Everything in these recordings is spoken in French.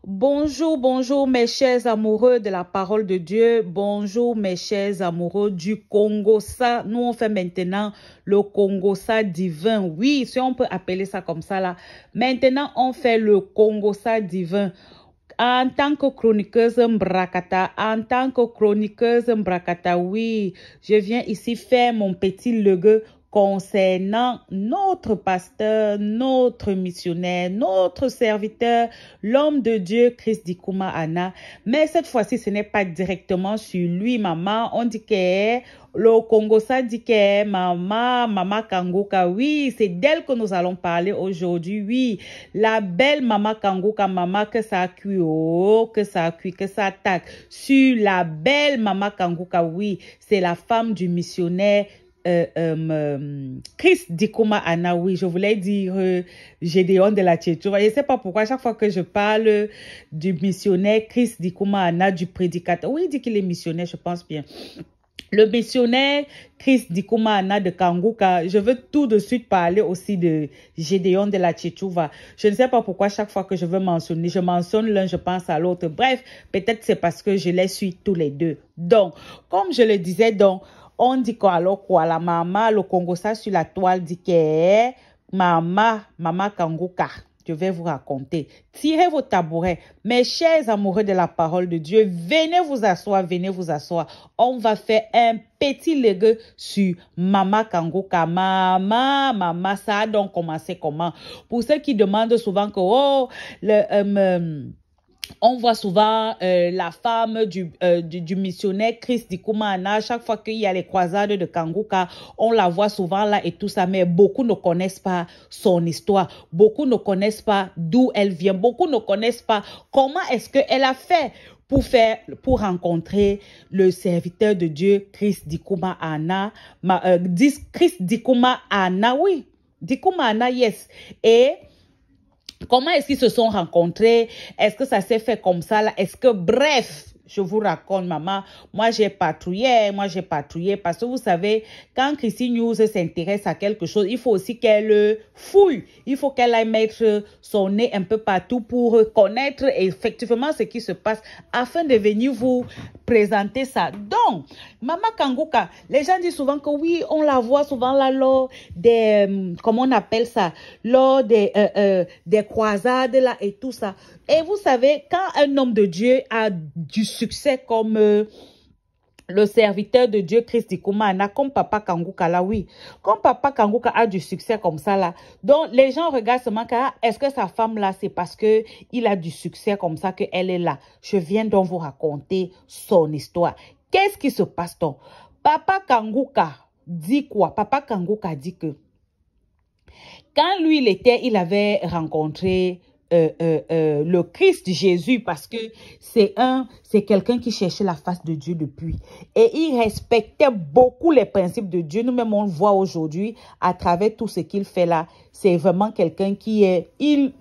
Bonjour, bonjour mes chers amoureux de la parole de Dieu. Bonjour mes chers amoureux du Congo-ça. Nous, on fait maintenant le Congo-ça divin. Oui, si on peut appeler ça comme ça là. Maintenant, on fait le Congo-ça divin. En tant que chroniqueuse Mbrakata, oui, je viens ici faire mon petit legue concernant notre pasteur, notre missionnaire, notre serviteur, l'homme de Dieu, Christ Dikouma Anna. Mais cette fois-ci, ce n'est pas directement sur lui, maman. On dit que le Congo, ça dit que maman Kangoka, oui, c'est d'elle que nous allons parler aujourd'hui, oui. La belle maman Kangoka, maman que ça a cuit, oh, que ça a cuit, que ça attaque. Sur la belle maman Kangoka, oui, c'est la femme du missionnaire Christ Dikouma Anna, oui, je voulais dire Gédéon de la Tchétchouva. Je ne sais pas pourquoi, à chaque fois que je parle du missionnaire Christ Dikouma Anna, du prédicateur, oui, il dit qu'il est missionnaire, je pense bien. Le missionnaire Christ Dikouma Anna de Kanguka, je veux tout de suite parler aussi de Gédéon de la Tchétchouva. Je ne sais pas pourquoi chaque fois que je veux mentionner, je mentionne l'un, je pense à l'autre. Bref, peut-être c'est parce que je les suis tous les deux. Donc, comme je le disais, donc, on dit quoi alors quoi, la maman, le Congo, ça sur la toile dit que maman Kanguka. Je vais vous raconter. Tirez vos tabourets. Mes chers amoureux de la parole de Dieu, venez vous asseoir, venez vous asseoir. On va faire un petit legue sur Maman Kangoka. Maman, ça a donc commencé comment? Pour ceux qui demandent souvent que, oh, on voit souvent la femme du missionnaire Christ Dikouma Anna. Chaque fois qu'il y a les croisades de Kanguka, on la voit souvent là et tout ça. Mais beaucoup ne connaissent pas son histoire. Beaucoup ne connaissent pas d'où elle vient. Beaucoup ne connaissent pas comment est-ce qu'elle a fait pour rencontrer le serviteur de Dieu Christ Dikouma Anna. Christ Dikouma Anna, oui. Dikouma Anna, yes. Et comment est-ce qu'ils se sont rencontrés? Est-ce que ça s'est fait comme ça là? Est-ce que, bref, je vous raconte, maman, moi j'ai patrouillé parce que vous savez, quand Christine News s'intéresse à quelque chose, il faut aussi qu'elle fouille. Il faut qu'elle aille mettre son nez un peu partout pour connaître effectivement ce qui se passe afin de venir vous présenter ça. Donc, maman Kanguka, les gens disent souvent que oui, on la voit souvent là lors des, comment on appelle ça, lors des croisades là et tout ça. Et vous savez, quand un homme de Dieu a du succès comme le serviteur de Dieu Christ Dikouma Anna, comme Papa Kanguka là, oui. Comme Papa Kanguka a du succès comme ça là. Donc, les gens regardent seulement que, est-ce que sa femme là, c'est parce que il a du succès comme ça qu'elle est là. Je viens donc vous raconter son histoire. Qu'est-ce qui se passe donc? Papa Kanguka dit quoi? Papa Kanguka dit que quand lui, il avait rencontré le Christ Jésus, parce que c'est quelqu'un qui cherchait la face de Dieu depuis. Et il respectait beaucoup les principes de Dieu. Nous-mêmes, on le voit aujourd'hui à travers tout ce qu'il fait là. C'est vraiment quelqu'un qui est... Il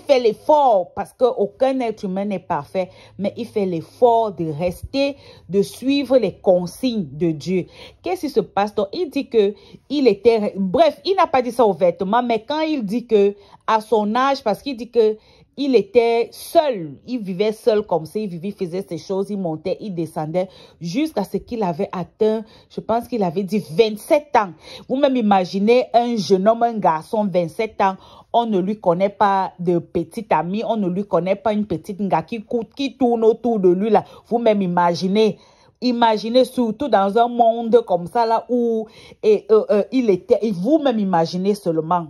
fait l'effort, parce qu'aucun être humain n'est parfait, mais il fait l'effort de rester, de suivre les consignes de Dieu. Qu'est-ce qui se passe? Donc, il dit que il était... Bref, il n'a pas dit ça ouvertement, mais quand il dit que à son âge, parce qu'il dit que il était seul, il vivait seul comme ça, il faisait ses choses, il montait, il descendait, jusqu'à ce qu'il avait atteint, je pense qu'il avait dit 27 ans. Vous-même imaginez un jeune homme, un garçon, 27 ans, on ne lui connaît pas de petite amie, on ne lui connaît pas une petite gars qui tourne autour de lui là. Vous-même imaginez. Imaginez surtout dans un monde comme ça là où il était, et vous-même imaginez seulement.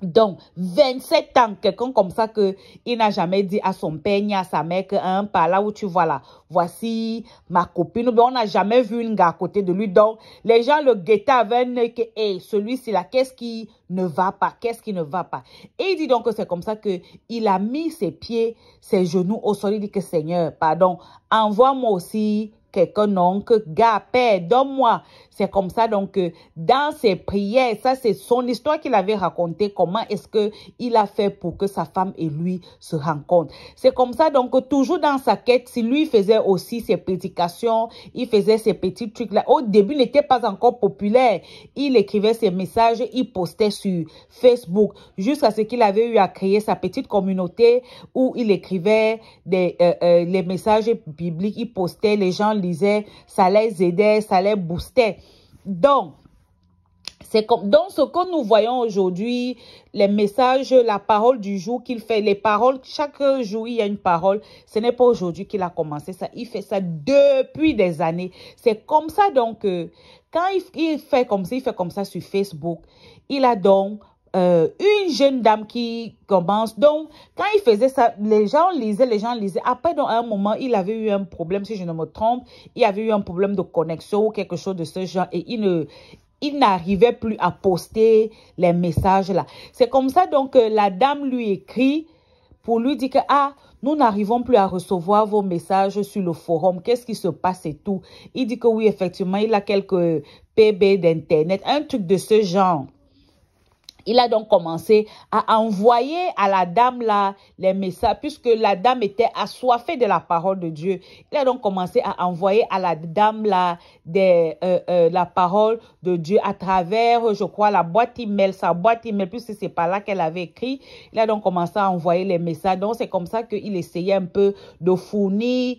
Donc, 27 ans, quelqu'un comme ça que il n'a jamais dit à son père ni à sa mère que par là où tu vois là, voici ma copine. On n'a jamais vu une gars à côté de lui. Donc, les gens le guettaient avec un œil que, hey, celui-ci là, qu'est-ce qui ne va pas? Qu'est-ce qui ne va pas? Et il dit donc que c'est comme ça que il a mis ses pieds, ses genoux au sol. Il dit que Seigneur, pardon, envoie-moi aussi quelqu'un, non, que gars, père, donne-moi C'est comme ça, donc, dans ses prières, ça, c'est son histoire qu'il avait racontée, comment est-ce qu'il a fait pour que sa femme et lui se rencontrent. C'est comme ça, donc, toujours dans sa quête, si lui faisait aussi ses prédications, il faisait ses petits trucs là. Au début, il n'était pas encore populaire. Il écrivait ses messages, il postait sur Facebook, jusqu'à ce qu'il avait eu à créer sa petite communauté où il écrivait les messages bibliques, il postait, les gens lisaient, ça les aidait, ça les boostait. Donc, c'est comme dans ce que nous voyons aujourd'hui, les messages, la parole du jour qu'il fait, les paroles, chaque jour il y a une parole. Ce n'est pas aujourd'hui qu'il a commencé ça, il fait ça depuis des années. C'est comme ça donc, quand il fait comme ça sur Facebook, il a donc une jeune dame qui commence. Donc, quand il faisait ça, les gens lisaient. Après, dans un moment, il avait eu un problème, si je ne me trompe, il avait eu un problème de connexion ou quelque chose de ce genre et il n'arrivait plus à poster les messages là. C'est comme ça donc la dame lui écrit pour lui dire que nous n'arrivons plus à recevoir vos messages sur le forum. Qu'est-ce qui se passe et tout. Il dit que oui, effectivement, il a quelques PB d'internet, un truc de ce genre. Il a donc commencé à envoyer à la dame là les messages, puisque la dame était assoiffée de la parole de Dieu. Il a donc commencé à envoyer à la dame là la parole de Dieu à travers, je crois, la boîte email, sa boîte email, puisque c'est par là qu'elle avait écrit. Il a donc commencé à envoyer les messages. Donc c'est comme ça qu'il essayait un peu de fournir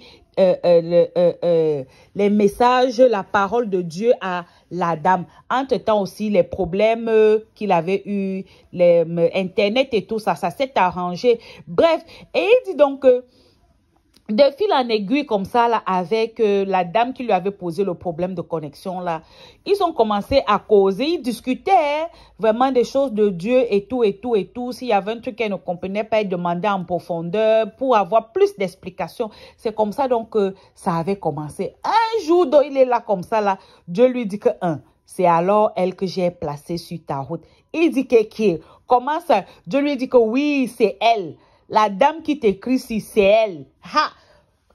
les messages, la parole de Dieu à la dame. Entre-temps aussi, les problèmes qu'il avait eu, Internet et tout ça, ça s'est arrangé. Bref, et il dit donc de fil en aiguille comme ça, là, avec la dame qui lui avait posé le problème de connexion, là, ils ont commencé à causer, ils discutaient vraiment des choses de Dieu et tout, et tout, et tout. S'il y avait un truc qu'elle ne comprenait pas, elle demandait en profondeur pour avoir plus d'explications. C'est comme ça, donc, ça avait commencé. Un jour, donc, il est là comme ça, là, Dieu lui dit que, c'est alors elle que j'ai placée sur ta route. Il dit que qui? Comment ça? Dieu lui dit que oui, c'est elle. La dame qui t'écrit si c'est elle. Ha!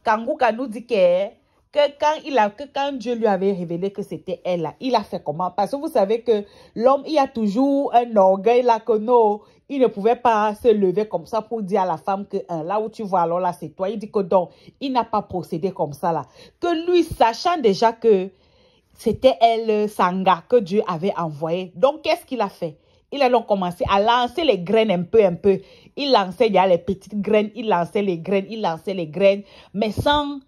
Kanguka nous dit que quand Dieu lui avait révélé que c'était elle là, il a fait comment? Parce que vous savez que l'homme, il y a toujours un orgueil là que non, il ne pouvait pas se lever comme ça pour dire à la femme que là où tu vois, alors là c'est toi. Il dit que donc, il n'a pas procédé comme ça là. Que lui, sachant déjà que c'était elle, Sanga, que Dieu avait envoyé. Donc, qu'est-ce qu'il a fait? Il a donc commencé à lancer les graines un peu. Il lançait déjà les petites graines, il lançait les graines, mais sans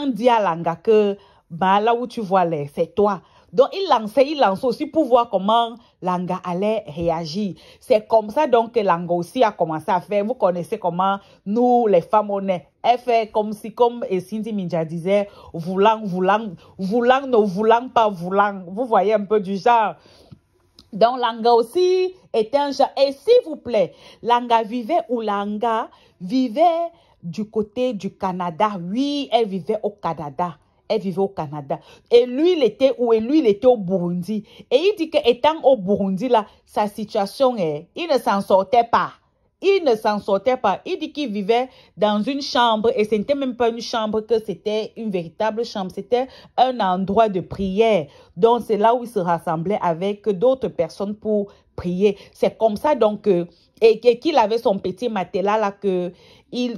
dire à Langa que bah, là où tu vois, c'est toi. Donc, il lançait aussi pour voir comment Langa allait réagir. C'est comme ça donc que Langa aussi a commencé à faire. Vous connaissez comment nous, les femmes, on est. Elle fait comme Cindy Minja disait, voulant, ne voulant pas voulant. Vous voyez un peu du genre. Donc, Langa aussi était un genre. Et s'il vous plaît, Langa vivait où? Langa vivait du côté du Canada. Oui, elle vivait au Canada. Elle vivait au Canada. Et lui, il était où? Et lui, il était au Burundi. Et il dit qu'étant au Burundi, là, sa situation est, il ne s'en sortait pas. Il ne s'en sortait pas. Il dit qu'il vivait dans une chambre et ce n'était même pas une chambre, que c'était une véritable chambre. C'était un endroit de prière. Donc, c'est là où il se rassemblait avec d'autres personnes pour prier. C'est comme ça donc et qu'il avait son petit matelas là que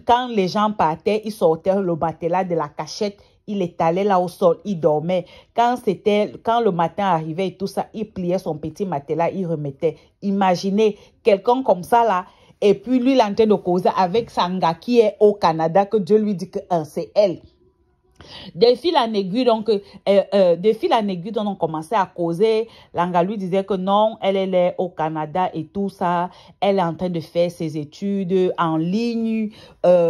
quand les gens partaient, il sortait le matelas de la cachette. Il étalait là au sol, il dormait. Quand le matin arrivait et tout ça, il pliait son petit matelas, il remettait. Imaginez quelqu'un comme ça là. Et puis, lui, il est en train de causer avec Sanga qui est au Canada, que Dieu lui dit que c'est elle. De fil en aiguille, donc, on commençait à causer. Langa lui disait que non, elle est au Canada et tout ça. Elle est en train de faire ses études en ligne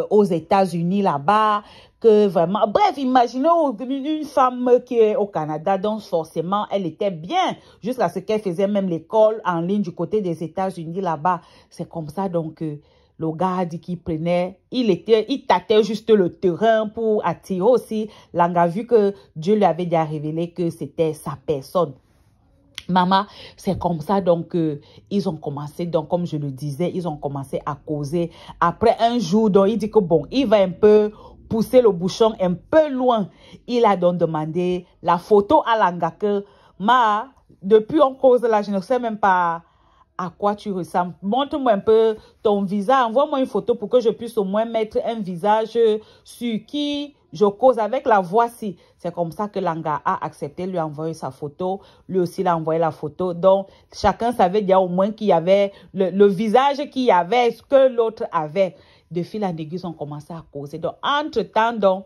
aux États-Unis là-bas. Que vraiment, bref, imaginez une femme qui est au Canada, donc forcément, elle était bien jusqu'à ce qu'elle faisait même l'école en ligne du côté des États-Unis là-bas. C'est comme ça, donc, le gars a dit qu'il prenait, il tâtait juste le terrain pour attirer aussi. Langa a vu que Dieu lui avait déjà révélé que c'était sa personne. Maman, c'est comme ça, donc, ils ont commencé, donc, comme je le disais, ils ont commencé à causer. Après un jour, donc, il dit que bon, il va un peu poussé le bouchon un peu loin. Il a donc demandé la photo à Langa que, depuis on cause là, je ne sais même pas à quoi tu ressembles. Montre-moi un peu ton visage. Envoie-moi une photo pour que je puisse au moins mettre un visage sur qui je cause avec la voix-ci. C'est comme ça que Langa a accepté, lui a envoyé sa photo. Lui aussi, il a envoyé la photo. Donc, chacun savait déjà au moins qu'il y avait le visage qu'il y avait, ce que l'autre avait. De fil en aiguille, ils ont commencé à causer. Donc, entre-temps, donc,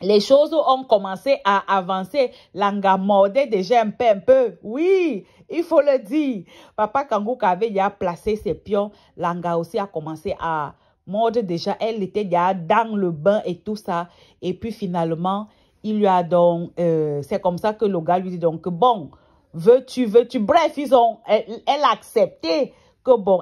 les choses ont commencé à avancer. Langa mordait déjà un peu. Oui, il faut le dire. Papa Kangourka avait déjà placé ses pions. Langa aussi a commencé à mordre déjà. Elle était déjà dans le bain et tout ça. Et puis finalement, il lui a donc... c'est comme ça que le gars lui dit donc, bon, veux-tu. Bref, elle a accepté que bon,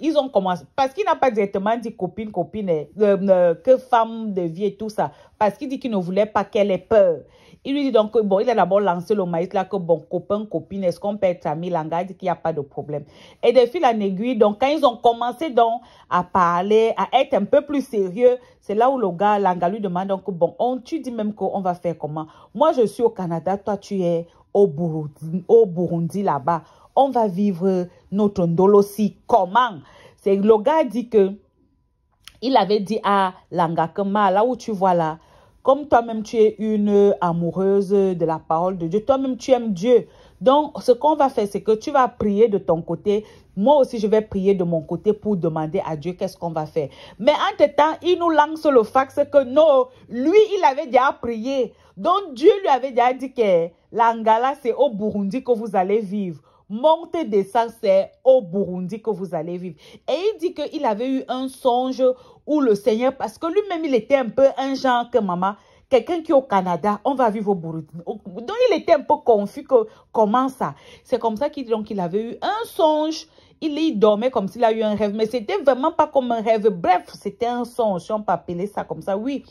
ils ont commencé, parce qu'il n'a pas directement dit copine, que femme de vie et tout ça, parce qu'il dit qu'il ne voulait pas qu'elle ait peur. Il lui dit donc que bon, il a d'abord lancé le maïs là, que bon, copain, copine, est-ce qu'on peut être amis? Langa dit qu'il n'y a pas de problème. Et de fil en aiguille, donc quand ils ont commencé donc à parler, à être un peu plus sérieux, c'est là où le gars, Langa lui demande donc bon, tu dis même qu'on va faire comment? Moi, je suis au Canada, toi, tu es au Burundi là-bas. On va vivre notre ndolosi. Comment? C'est le gars dit que il avait dit à Langa que là où tu vois là, comme toi-même tu es une amoureuse de la parole de Dieu, toi-même tu aimes Dieu. Donc, ce qu'on va faire, c'est que tu vas prier de ton côté. Moi aussi, je vais prier de mon côté pour demander à Dieu qu'est-ce qu'on va faire. Mais entre-temps, il nous lance le fax que non, lui, il avait déjà prié. Donc, Dieu lui avait déjà dit que Langa, c'est au Burundi que vous allez vivre. Montez descend, c'est au Burundi que vous allez vivre. Et il dit qu'il avait eu un songe où le Seigneur, parce que lui-même, il était un peu un genre que maman, quelqu'un qui est au Canada, on va vivre au Burundi. Donc, il était un peu confus que comment ça? C'est comme ça qu'il avait eu un songe. Il dormait comme s'il a eu un rêve, mais c'était vraiment pas comme un rêve. Bref, c'était un songe, si on peut appeler ça comme ça, oui.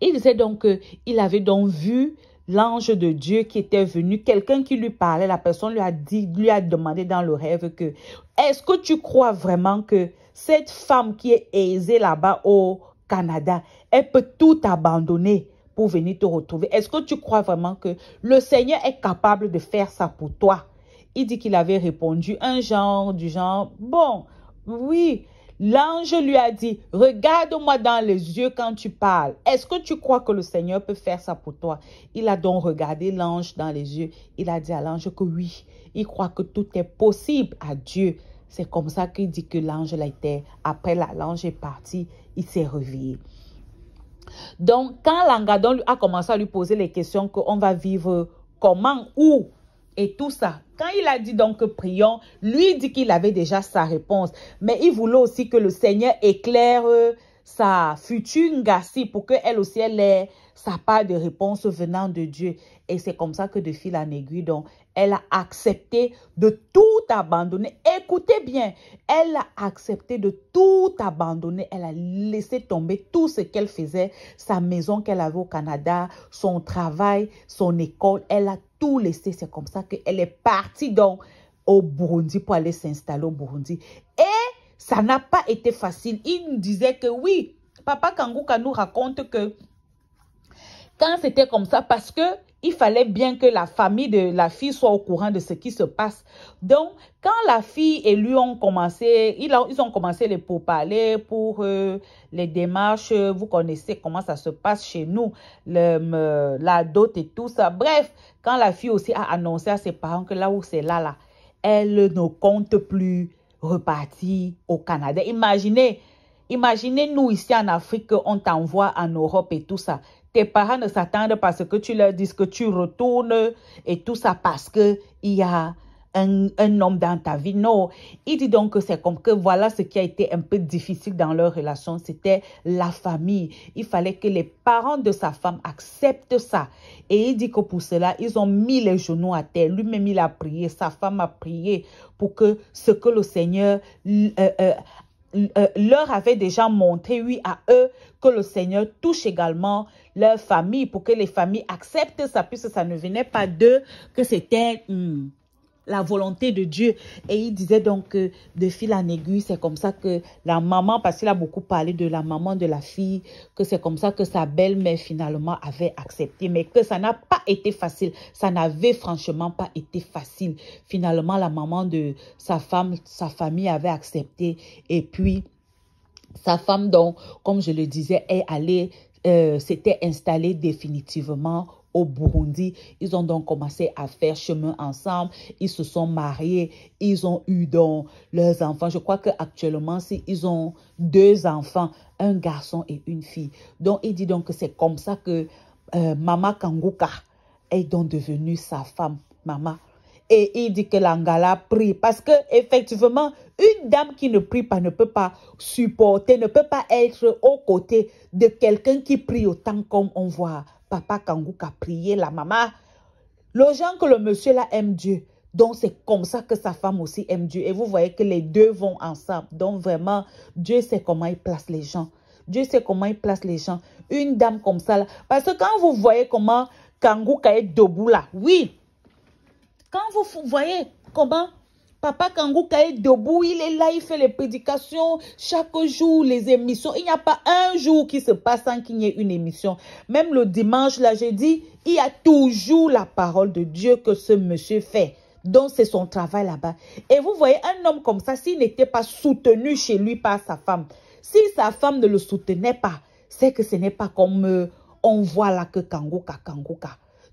Il disait donc qu'il avait donc vu l'ange de Dieu qui était venu, quelqu'un qui lui parlait, la personne lui a demandé dans le rêve que, est-ce que tu crois vraiment que cette femme qui est aisée là-bas au Canada, elle peut tout abandonner pour venir te retrouver? Est-ce que tu crois vraiment que le Seigneur est capable de faire ça pour toi? Il dit qu'il avait répondu du genre, bon, oui. L'ange lui a dit, regarde-moi dans les yeux quand tu parles. Est-ce que tu crois que le Seigneur peut faire ça pour toi? Il a donc regardé l'ange dans les yeux. Il a dit à l'ange que oui, il croit que tout est possible à Dieu. C'est comme ça qu'il dit que l'ange l'était. Après, l'ange est parti, il s'est réveillé. Donc, quand Langadon a commencé à lui poser les questions qu'on va vivre comment, où, et tout ça. Quand il a dit donc que prions, lui dit qu'il avait déjà sa réponse. Mais il voulait aussi que le Seigneur éclaire sa future Ngassi pour qu'elle aussi elle ait sa part de réponse venant de Dieu. Et c'est comme ça que de fil en aiguille, donc, elle a accepté de tout abandonner. Écoutez bien, elle a accepté de tout abandonner. Elle a laissé tomber tout ce qu'elle faisait, sa maison qu'elle avait au Canada, son travail, son école. Elle a tout laissé. C'est comme ça qu'elle est partie donc au Burundi pour aller s'installer au Burundi. Et ça n'a pas été facile. Il nous disait que oui, Papa Kangourka nous raconte que quand c'était comme ça, parce que il fallait bien que la famille de la fille soit au courant de ce qui se passe. Donc, quand la fille et lui ont commencé, ils ont commencé les pourparlers pour les démarches. Vous connaissez comment ça se passe chez nous, la dot et tout ça. Bref, quand la fille aussi a annoncé à ses parents que là où c'est là, elle ne compte plus repartir au Canada. Imaginez nous ici en Afrique, on t'envoie en Europe et tout ça. Tes parents ne s'attendent pas à ce que tu leur dises que tu retournes et tout ça parce qu'il y a un homme dans ta vie. Non, il dit donc que c'est comme que voilà ce qui a été un peu difficile dans leur relation. C'était la famille. Il fallait que les parents de sa femme acceptent ça. Et il dit que pour cela, ils ont mis les genoux à terre. Lui-même, il a prié. Sa femme a prié pour que ce que le Seigneur leur avait déjà montré, oui, à eux, que le Seigneur touche également leur famille pour que les familles acceptent ça, puisque ça ne venait pas d'eux, que c'était la volonté de Dieu. Et il disait donc que de fil en aiguille, c'est comme ça que la maman, parce qu'il a beaucoup parlé de la maman de la fille, que c'est comme ça que sa belle-mère finalement avait accepté, mais que ça n'a pas été facile. Ça n'avait franchement pas été facile. Finalement, la maman de sa femme, sa famille avait accepté. Et puis, sa femme, donc, comme je le disais, est allée, s'était installée définitivement au Burundi. Ils ont donc commencé à faire chemin ensemble. Ils se sont mariés. Ils ont eu donc leurs enfants. Je crois qu'actuellement, ils ont 2 enfants, un garçon et une fille. Donc, il dit donc que c'est comme ça que Mama Kanguka est donc devenue sa femme, Mama. Et il dit que l'Angala prie parce que effectivement, une dame qui ne prie pas ne peut pas supporter, ne peut pas être aux côtés de quelqu'un qui prie autant comme on voit Papa Kanguka prier, la maman. Le gens que le monsieur là aime Dieu. Donc c'est comme ça que sa femme aussi aime Dieu. Et vous voyez que les deux vont ensemble. Donc vraiment, Dieu sait comment il place les gens. Dieu sait comment il place les gens. Une dame comme ça là. Parce que quand vous voyez comment Kanguka est debout là, oui. Quand vous voyez comment Papa Kanguka est debout, il est là, il fait les prédications chaque jour, les émissions. Il n'y a pas un jour qui se passe sans qu'il y ait une émission. Même le dimanche, là, j'ai dit, il y a toujours la parole de Dieu que ce monsieur fait. Donc, c'est son travail là-bas. Et vous voyez, un homme comme ça, s'il n'était pas soutenu chez lui par sa femme, si sa femme ne le soutenait pas, c'est que ce n'est pas comme on voit là que Kanguka.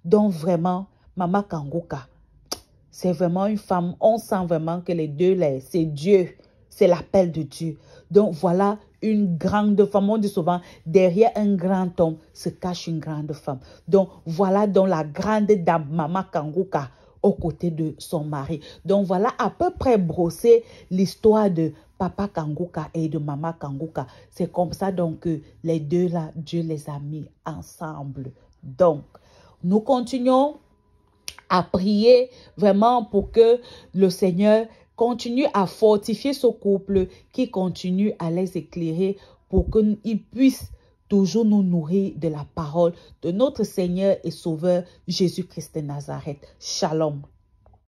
Donc, vraiment, Maman Kanguka, c'est vraiment une femme, on sent vraiment que les deux, c'est Dieu, c'est l'appel de Dieu. Donc voilà une grande femme, on dit souvent, derrière un grand homme se cache une grande femme. Donc voilà donc la grande dame, Maman Kanguka, aux côtés de son mari. Donc voilà à peu près brossé l'histoire de Papa Kanguka et de Maman Kanguka. C'est comme ça donc que les deux là, Dieu les a mis ensemble. Donc, nous continuons à prier vraiment pour que le Seigneur continue à fortifier ce couple, qui continue à les éclairer pour qu'ils puissent toujours nous nourrir de la parole de notre Seigneur et Sauveur Jésus-Christ de Nazareth. Shalom.